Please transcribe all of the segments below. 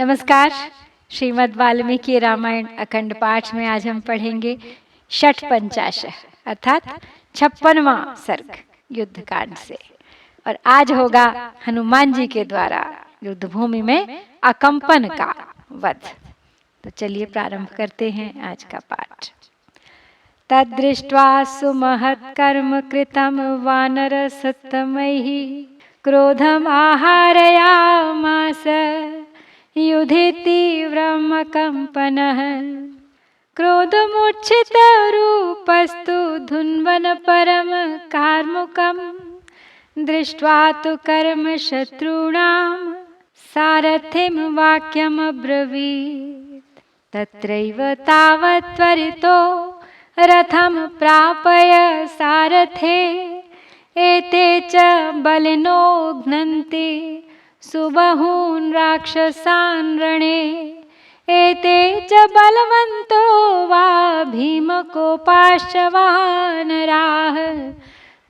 नमस्कार। श्रीमद् वाल्मीकि रामायण अखंड पाठ में आज हम पढ़ेंगे षठ पंचाशः अर्थात 56वां सर्ग युद्ध कांड से। और आज होगा हनुमान जी के द्वारा युद्ध भूमि में अकंपन का वध। तो चलिए प्रारंभ करते हैं आज का पाठ। तद्दृष्ट्वा सुमहत्कर्म कृतं वानरसत्तमैः क्रोधम् आहारयामास युधि तीव्रमकम्पनः क्रोधमूर्च्छितरूपस्तु धुन्वन परम कार्मुकम् दृष्ट्वा तु कर्मशत्रूणां सारथिं वाक्यमब्रवीत्। तत्रैव तावत् त्वरितो रथं प्रापय सारथे एते च बलिनो घ्नन्ति सुबहून् राक्षसान् रणे एते च बलवन्तो वा भीमकोपाश्च वानराः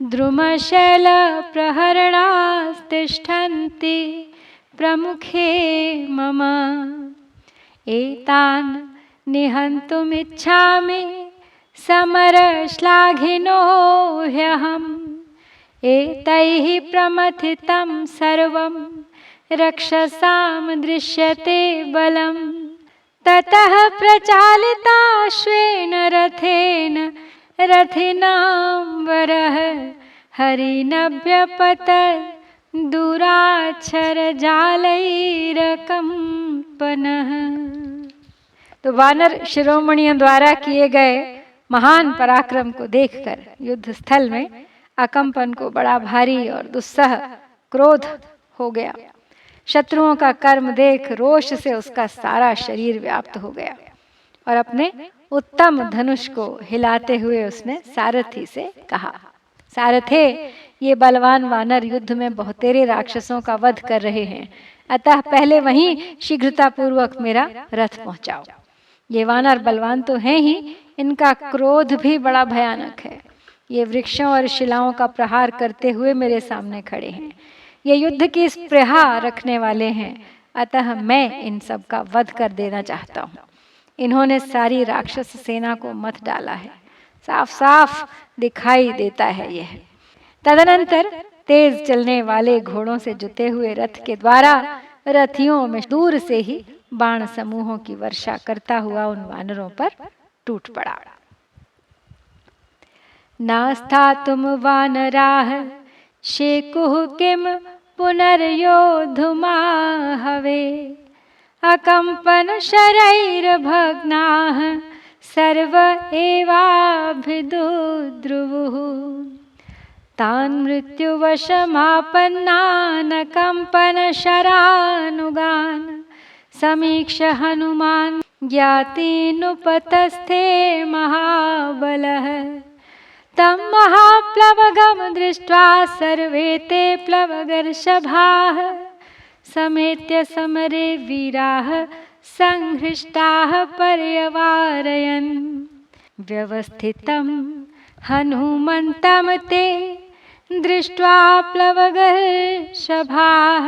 द्रुमशैलप्रहरणास्तिष्ठन्ति प्रमुखे मम एतान् निहन्तुमिच्छामि समरश्लाघिनो ह्यहम् एतैः प्रमथितं सर्वं रक्षसां दृश्यते बलम्। ततः प्रचालिताश्वेन रथेन रथिनां वरः हरिनभ्यपतत् दूराच्छरजालैरकम्पनः। तो वानर शिरोमणियों द्वारा किए गए महान पराक्रम को देखकर युद्ध स्थल में अकंपन को बड़ा भारी और दुस्सह क्रोध हो गया। शत्रुओं का कर्म देख रोष से उसका सारा शरीर व्याप्त हो गया और अपने उत्तम धनुष को हिलाते हुए उसने सारथी से कहा, सारथे, ये बलवान वानर युद्ध में बहुतेरे राक्षसों का वध कर रहे हैं, अतः पहले वहीं शीघ्रता पूर्वक मेरा रथ पहुंचाओ। ये वानर बलवान तो हैं ही, इनका क्रोध भी बड़ा भयानक है। ये वृक्षों और शिलाओं का प्रहार करते हुए मेरे सामने खड़े हैं। ये युद्ध की स्पृहा रखने वाले हैं, अतः मैं इन सब का वध कर देना चाहता हूँ। इन्होंने सारी राक्षस सेना को मत डाला है, साफ साफ दिखाई देता है यह। तदनंतर तेज चलने वाले घोड़ों से जुते हुए रथ के द्वारा रथियों में दूर से ही बाण समूहों की वर्षा करता हुआ उन वानरों पर टूट पड़ा। नास्थातुं वानराः शेकुः किं पुनर्योद्धुमाहवे अकम्पन शरैर्भग्नाः सर्व एवाभिदुद्रुवुः तान् मृत्युवशमापन्नान् कंपन शरानुगान् समीक्ष हनुमान् ज्ञातिनुपतस्थे महाबलः तं महाप्लवगं दृष्ट्वा सर्वे ते प्लवगर्षभाः समेत्य समरे वीराः संहृष्टाः पर्यवारयन् व्यवस्थितं हनुमन्तं ते दृष्ट्वा प्लवगर्षभाः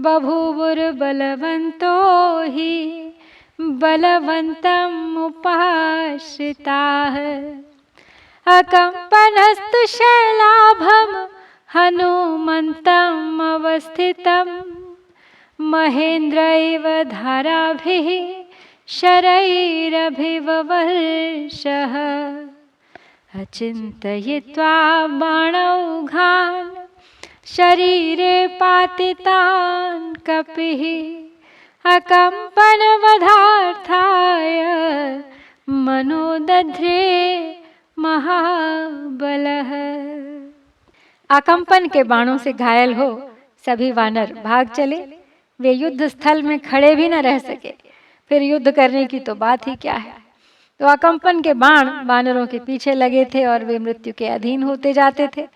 बभूवुर्बलवन्तो हि बलवन्तम् उपाश्रिताः अकम्पनस्तु शैलाभं हनुमन्तम् अवस्थितं महेन्द्र इव धाराभिः शरैरभिववर्षः अचिन्तयित्वा बाणौघान् शरीरे पातितान् कपिः अकम्पनवधार्थाय मनोदध्रे महाबलः। अकंपन के बाणों से घायल हो सभी वानर भाग चले। वे युद्ध स्थल में खड़े भी न रह सके, फिर युद्ध करने की तो बात ही क्या है। तो अकंपन के बाण वानरों के पीछे लगे थे और वे मृत्यु के अधीन होते जाते थे।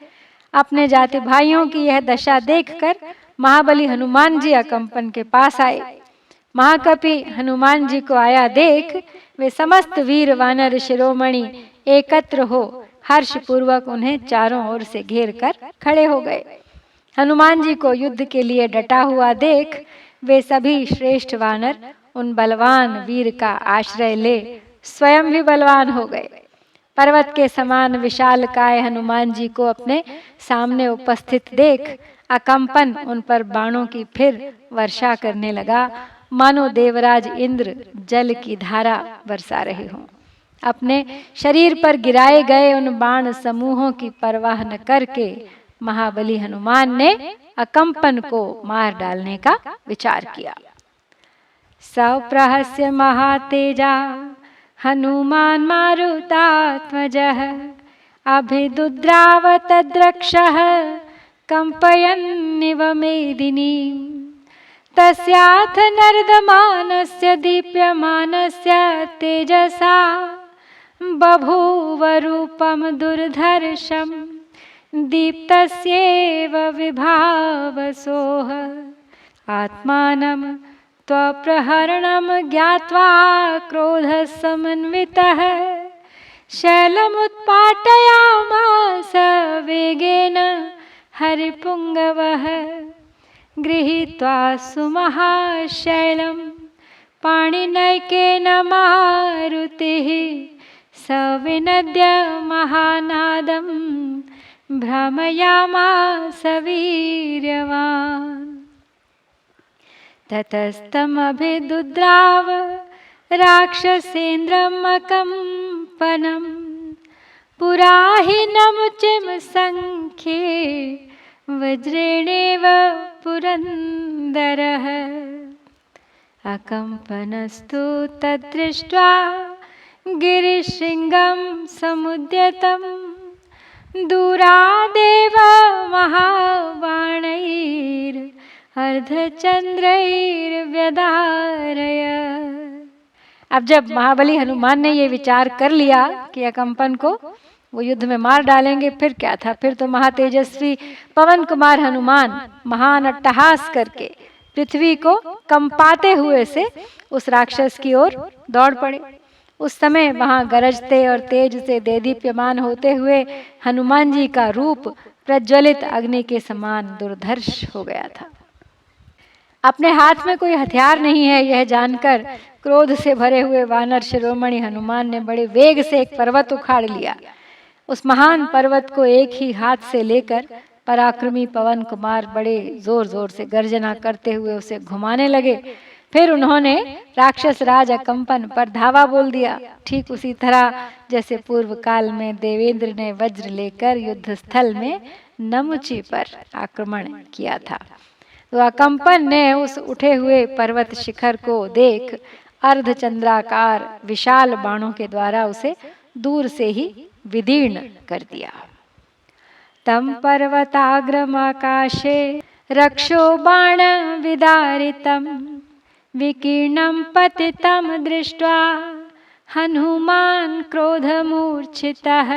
अपने जाति भाइयों की यह दशा देखकर महाबली हनुमान जी अकंपन के पास आए। महाकपि हनुमान जी को आया देख वे समस्त वीर वानर शिरोमणि एकत्र हो हर्ष पूर्वक उन्हें चारों ओर से घेर कर खड़े हो गए। हनुमान जी को युद्ध के लिए डटा हुआ देख वे सभी श्रेष्ठ वानर उन बलवान वीर का आश्रय ले स्वयं भी बलवान हो गए। पर्वत के समान विशालकाय हनुमान जी को अपने सामने उपस्थित देख अकंपन उन पर बाणों की फिर वर्षा करने लगा, मानो देवराज इंद्र जल की धारा बरसा रहे हों। अपने शरीर पर गिराए गए उन बाण समूहों की परवाह न करके महाबली हनुमान ने अकंपन को मार डालने का विचार किया। सप्रहस्य महातेजा हनुमान मारुतात्मजः अभिदुद्राव तद्रक्षः कंपयन्निव मेदिनीम्। तस्याथ नर्दमानस्य दीप्यमानस्य तेजसा बभूव रूपं दुर्धर्षं दीप्तस्येव विभावसोः। आत्मानं त्वप्रहरणं ज्ञात्वा क्रोधसमन्वितः शैलमुत्पाटयामास वेगेन हरिपुङ्गवः। गृहीत्वा सुमहाशैलं पाणिनैकेन मारुतिः सविनद्य महानादं भ्रमयामास वीर्यवान्। ततस्तमभिदुद्राव राक्षसेन्द्रम् अकम्पनं पुराहिनमुचिं संख्ये वज्रेणेव पुरन्दरः। अकम्पनस्तु तद्दृष्ट्वा गिरिशृङ्गं समुद्यतं दूरादेव महाबाणैर् अर्धचन्द्रैर्व्यधारय। अब जब महाबली हनुमान ने ये विचार कर लिया कि अकंपन को वो युद्ध में मार डालेंगे, फिर क्या था, फिर तो महातेजस्वी पवन कुमार हनुमान महान अट्टहास करके पृथ्वी को कंपाते हुए से उस राक्षस की ओर दौड़ पड़े। उस समय वहां गरजते और तेज से देदीप्यमान होते हुए हनुमान जी का रूप प्रज्वलित अग्नि के समान दुर्धर्ष हो गया था। अपने हाथ में कोई हथियार नहीं है यह जानकर क्रोध से भरे हुए वानर शिरोमणि हनुमान ने बड़े वेग से एक पर्वत उखाड़ लिया। उस महान पर्वत को एक ही हाथ से लेकर पराक्रमी पवन कुमार बड़े जोर जोर से गर्जना करते हुए उसे घुमाने लगे। फिर उन्होंने राक्षस राज अकंपन पर धावा बोल दिया, ठीक उसी तरह जैसे पूर्व काल में देवेंद्र ने वज्र लेकर युद्ध स्थल में नमुची पर आक्रमण किया था। तो अकंपन ने उस उठे हुए पर्वत शिखर को देख अर्धचंद्राकार विशाल बाणों के द्वारा उसे दूर से ही विदीर्ण कर दिया। तम पर्वताग्रमाकाशे रक्षो बाण विदारितम विकीर्णं पतितं दृष्ट्वा हनुमान क्रोधमूर्छितः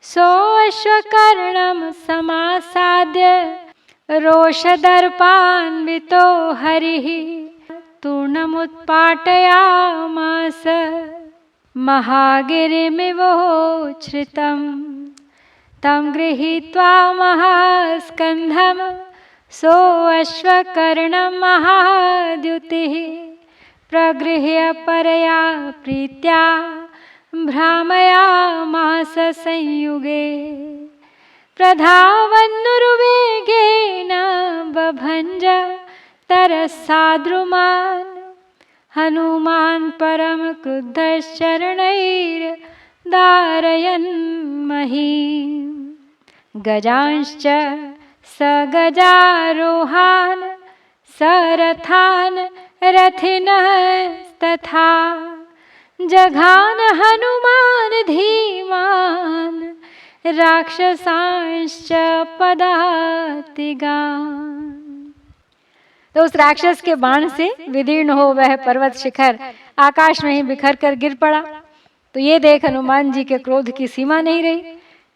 सोऽश्वकर्णं समासाद्य रोषदर्पान्वितो हरिः तूर्णमुत्पाटयामास महागिरिमिवोच्छ्रितं तं गृहीत्वा महास्कन्धं सोऽश्वकर्णं महाद्युतिः प्रगृह्य परया प्रीत्या भ्रामयामास संयुगे प्रधावन्नुर्वेगेन बभञ्ज तरसाद्रुमान् हनुमान् परम क्रुद्धश्चरणैर्दारयन् महीम् गजांश्च सगजारोहान् सरथान् रथिनस्तथा जघान हनुमान धीमान् राक्षसांश्च पदातिगान्। तो उस राक्षस के बाण से विदीर्ण हो वह पर्वत शिखर आकाश में ही बिखर कर गिर पड़ा। तो ये देख हनुमान जी के क्रोध की सीमा नहीं रही।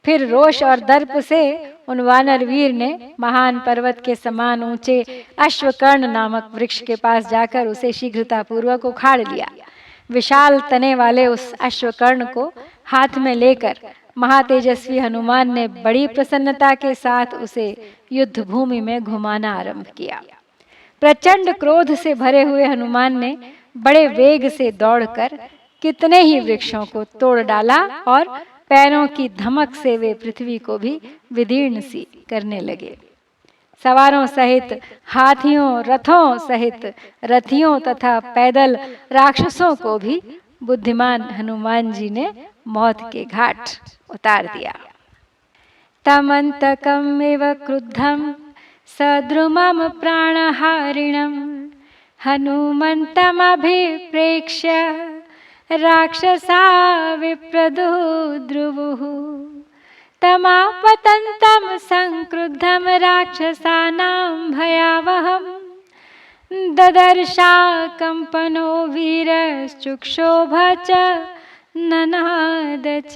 फिर रोष और दर्प से उन वानर वीर ने महान पर्वत के समान ऊंचे अश्वकर्ण नामक वृक्ष के पास जाकर उसे शीघ्रता पूर्वक उखाड़ लिया। विशाल तने वाले उस अश्वकर्ण को हाथ में लेकर महातेजस्वी हनुमान ने बड़ी प्रसन्नता के साथ उसे युद्ध भूमि में घुमाना आरंभ किया। प्रचंड क्रोध से भरे हुए हनुमान ने बड़े वेग से दौड़कर कितने ही वृक्षों को तोड़ डाला और पैरों की धमक से वे पृथ्वी को भी विदीर्ण सी करने लगे। सवारों सहित, हाथियों, रथों सहित रथियों तथा पैदल राक्षसों को भी बुद्धिमान हनुमान जी ने मौत के घाट उतार दिया। तमंतकमिव क्रुद्धं सद्रुमं प्राणहारिणं हनुमन्तमभिप्रेक्ष्य राक्षसा विप्रदुद्रुवुः तमापतन्तं संक्रुद्धं राक्षसानां भयावहं ददर्शाकम्पनो वीरश्चुक्षोभ च ननाद च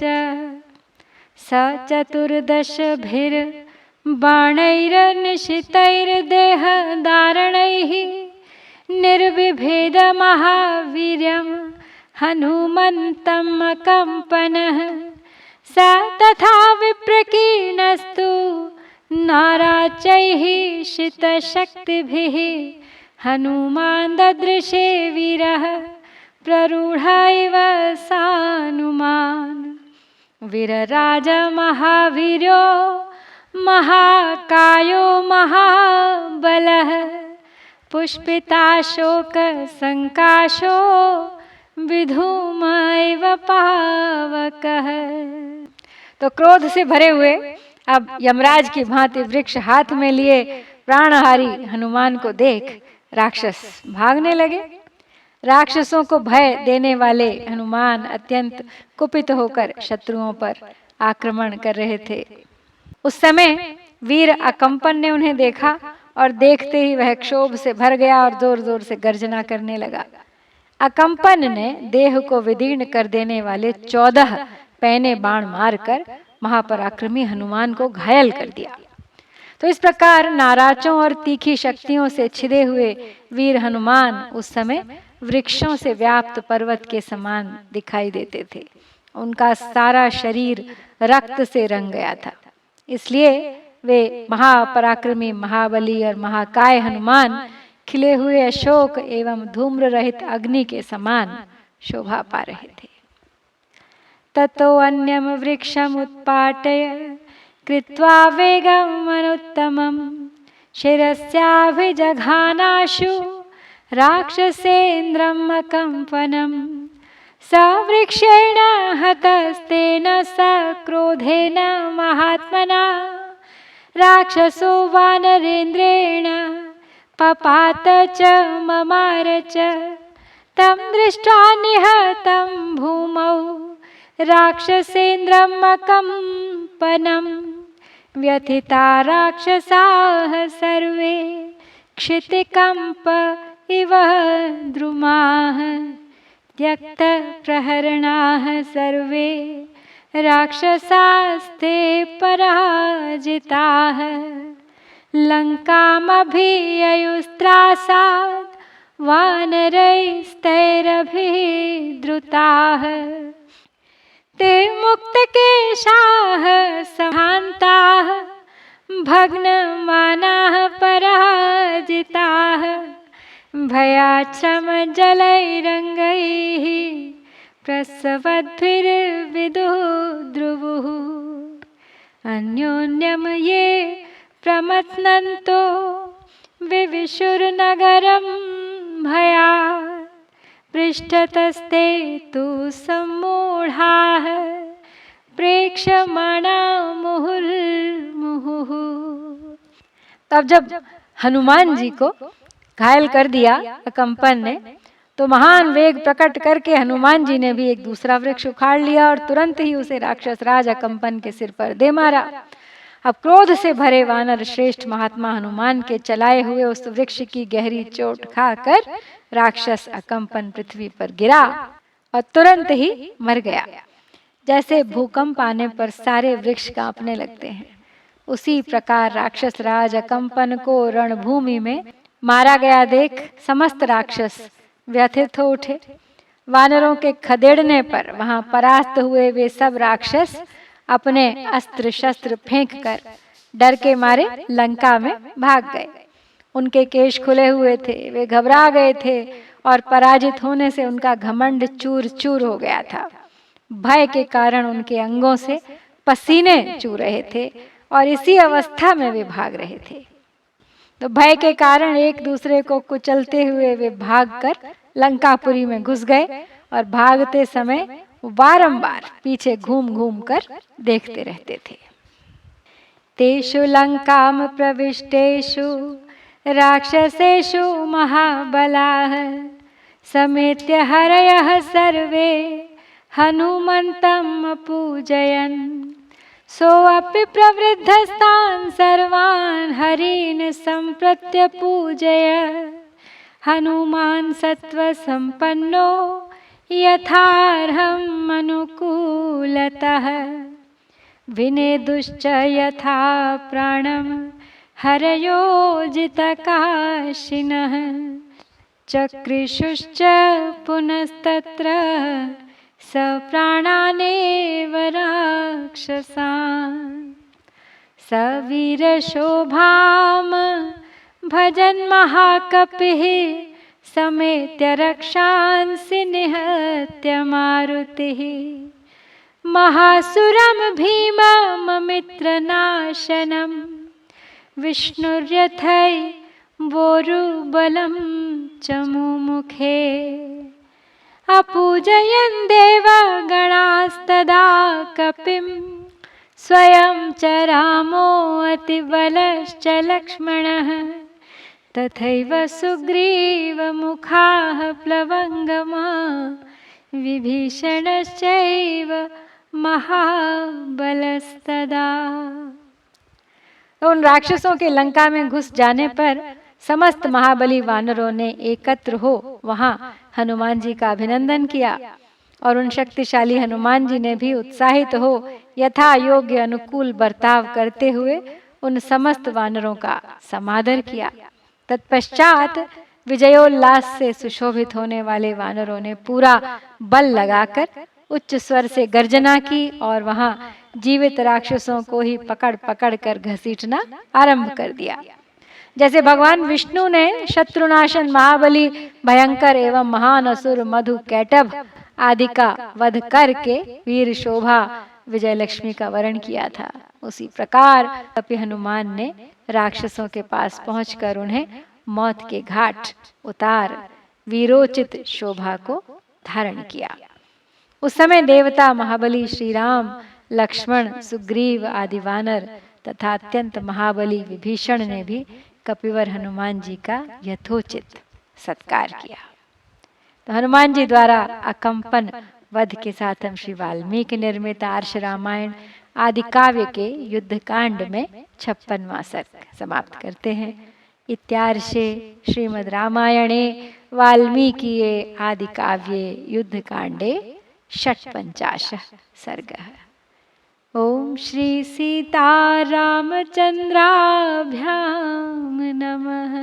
स चतुर्दशभिर्बाणैर्निशितैर्देहधारणैः निर्विभेदमहावीर्यं हनुमन्तम् अकम्पनः स तथा विप्रकीर्णस्तु नाराचैः शितशक्तिभिः हनुमान् ददृशे वीरः प्ररूढ इव सानुमान् वीरराज महावीर्यो महाकायो महाबलः पुष्पिताशोक संकाशो विधूमैव पावकः। तो क्रोध से भरे हुए अब यमराज की भांति वृक्ष हाथ में लिए प्राणहारी हनुमान को देख राक्षस भागने लगे। राक्षसों को भय देने वाले हनुमान अत्यंत कुपित होकर शत्रुओं पर आक्रमण कर रहे थे। उस समय वीर अकंपन ने उन्हें देखा और देखते ही वह क्षोभ से भर गया और जोर जोर से गर्जना करने लगा। अकंपन ने देह को विदीर्ण कर देने वाले 14 पैने बाण मारकर महापराक्रमी हनुमान को घायल कर दिया। तो इस प्रकार नाराजों और तीखी शक्तियों से छिदे हुए वीर हनुमान उस समय वृक्षों से व्याप्त पर्वत के समान दिखाई देते थे। उनका सारा शरीर रक्त से रंग गया था, इसलिए वे महापराक्रमी, महाबली और महाकाय हनुमान खिले हुए अशोक एवं धूम्र रहित अग्नि के समान शोभा पा रहे थे। ततो अन्यम वृक्षम उत्पाटय कृत्वा वेगम अनुत्तमं शिरस्याभिजघानाशु राक्षसेन्द्रम् अकम्पनं स वृक्षेण हतस्तेन स क्रोधेन महात्मना राक्षसो वानरेन्द्रेण पपात च ममार च तं दृष्ट्वा निहतं भूमौ राक्षसेन्द्रम् अकम्पनं व्यथिता राक्षसाः सर्वे क्षितिकम्प इव द्रुमाः त्यक्तप्रहरणाः सर्वे राक्षसास्ते पराजिताः लङ्कामभिययुस्त्रासाद् वानरैस्तैरभिद्रुताः ते मुक्तकेशाः सभान्ताः भग्नमानाः पराजिताः भयाश्रमजलैरङ्गैः प्रसवद्भिर्विदुद्रुवुः अन्योन्यं ये प्रमथ्नन्तो विविशुर्नगरं भयात् पृष्ठतस्ते तु सम्मूढाः प्रेक्षमाणा मुहुर्मुहुः। तब जब हनुमान जी को घायल कर दिया अकंपन ने, तो महान वेग प्रकट करके हनुमान जी ने भी एक दूसरा वृक्ष उखाड़ लिया और तुरंत ही उसे राक्षस राज अकंपन के सिर पर दे मारा। अब क्रोध से भरे वानर श्रेष्ठ महात्मा हनुमान के चलाए हुए उस वृक्ष की गहरी चोट खाकर राक्षस अकंपन पृथ्वी पर गिरा और तुरंत ही मर गया। जैसे भूकंप आने पर सारे वृक्ष कांपने लगते हैं, उसी प्रकार राक्षस राज अकंपन को रणभूमि में मारा गया देख समस्त राक्षस व्यथित हो उठे। वानरों के खदेड़ने पर वहां परास्त हुए वे सब राक्षस अपने अस्त्र शस्त्र फेंक कर डर के मारे लंका में भाग गए। उनके केश खुले हुए थे, वे घबरा गए थे और पराजित होने से उनका घमंड चूर चूर हो गया था। भय के कारण उनके अंगों से पसीने चू रहे थे और इसी अवस्था में वे भाग रहे थे। तो भय के कारण एक दूसरे को कुचलते हुए वे भागकर लंकापुरी में घुस गए और भागते समय वो बारंबार पीछे घूम घूम कर देखते रहते थे। तेषु लंकाम प्रविष्टेषु राक्षसेषु महाबलाः समेत्य हरयः सर्वे हनुमन्तम् अपूजयन् सोऽपि प्रवृद्धस्तान् सर्वान् हरीन् सम्प्रत्य पूजय हनुमान् सत्त्वसम्पन्नो यथार्हम् अनुकूलतः विनेदुश्च यथा प्राणं हरयो जितकाशिनः चक्रिषुश्च पुनस्तत्र सप्राणानेव राक्षसान् सवीरशोभां भजन् महाकपिः समेत्य रक्षांसि निहत्य मारुतिः महासुरं भीमममित्रनाशनं विष्णुर्यथैवोरुबलं च मुमुखे अपूजयन् देवगणास्तदा कपिं स्वयं च रामो अतिबलश्च लक्ष्मणः तथैव सुग्रीवमुखाः प्लवङ्गमा विभीषणश्चैव महाबलस्तदा। उन राक्षसों के लंका में घुस जाने पर समस्त महाबली वानरों ने एकत्र हो वहां हनुमान जी का अभिनंदन किया और उन शक्तिशाली हनुमान जी ने भी उत्साहित हो यथा योग्य अनुकूल बर्ताव करते हुए उन समस्त वानरों का समादर किया। तत्पश्चात विजयोल्लास से सुशोभित होने वाले वानरों ने पूरा बल लगाकर उच्च स्वर से गर्जना की और वहां जीवित राक्षसों को ही पकड़ पकड़ कर घसीटना आरंभ कर दिया। जैसे भगवान विष्णु ने शत्रुनाशन महाबली भयंकर एवं महान असुर मधु कैटभ आदि का वध करके वीर शोभा विजय लक्ष्मी का वर्ण किया था, उसी प्रकार कपि हनुमान ने राक्षसों के पास पहुंचकर उन्हें मौत के घाट उतार वीरोचित शोभा को धारण किया। उस समय देवता महाबली श्री राम, लक्ष्मण, सुग्रीव आदि वानर तथा अत्यंत महाबली विभीषण ने भी कपिवर हनुमान जी का यथोचित सत्कार किया। तो हनुमान जी द्वारा अकंपन वध के साथ हम श्री वाल्मीकि निर्मित आर्ष रामायण आदि काव्य के युद्ध कांड में 56वां सर्ग समाप्त करते हैं। इत्यार्षे श्रीमद् रामायणे वाल्मीकिये आदि काव्ये युद्ध कांडे 56 सर्गः। ओम श्री सीतारामचंद्राभ्यां नमः।